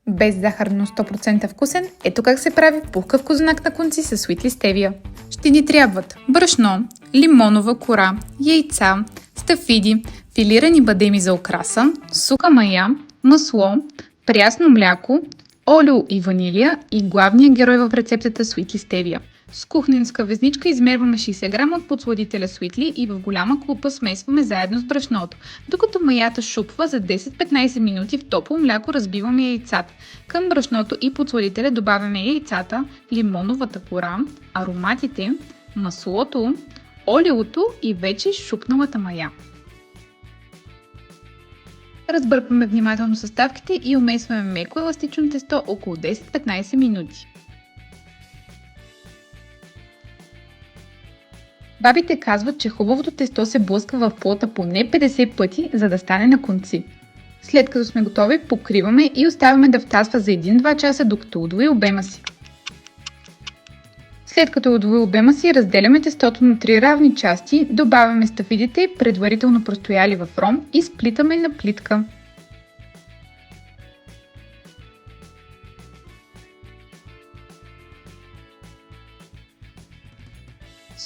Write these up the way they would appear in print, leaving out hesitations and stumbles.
Без захар, но 100% вкусен, ето как се прави пухкав козунак на конци с Sweetly Stevia. Ще ни трябват брашно, лимонова кора, яйца, стафиди, филирани бадеми за украса, суха мая, масло, прясно мляко, олио и ванилия и главният герой в рецептата Sweetly Stevia. С кухненска везничка измерваме 60 грама от подсладителя Sweetly и в голяма клупа смесваме заедно с брашното. Докато маята шупва за 10-15 минути в топло мляко разбиваме яйцата. Към брашното и подсладителя добавяме яйцата, лимоновата кора, ароматите, маслото, олиото и вече шупналата мая. Разбъркваме внимателно съставките и умесваме меко еластично тесто около 10-15 минути. Бабите казват, че хубавото тесто се блъска в плота поне 50 пъти, за да стане на конци. След като сме готови, покриваме и оставяме да втасва за 1-2 часа, докато удвои обема си. След като удвои обема си, разделяме тестото на 3 равни части, добавяме стафидите, предварително простояли в ром и сплитаме на плитка.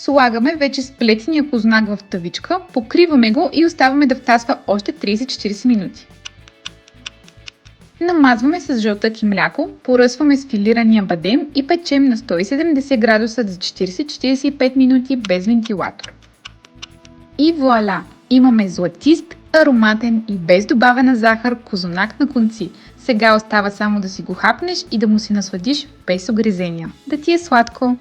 Слагаме вече сплетения козунак в тавичка, покриваме го и оставяме да втасва още 30-40 минути. Намазваме с жълтък и мляко, поръсваме с филирания бадем и печем на 170 градуса за 40-45 минути без вентилатор. И вуаля! Имаме златист, ароматен и без добавена захар козунак на конци. Сега остава само да си го хапнеш и да му се насладиш без огризения. Да ти е сладко!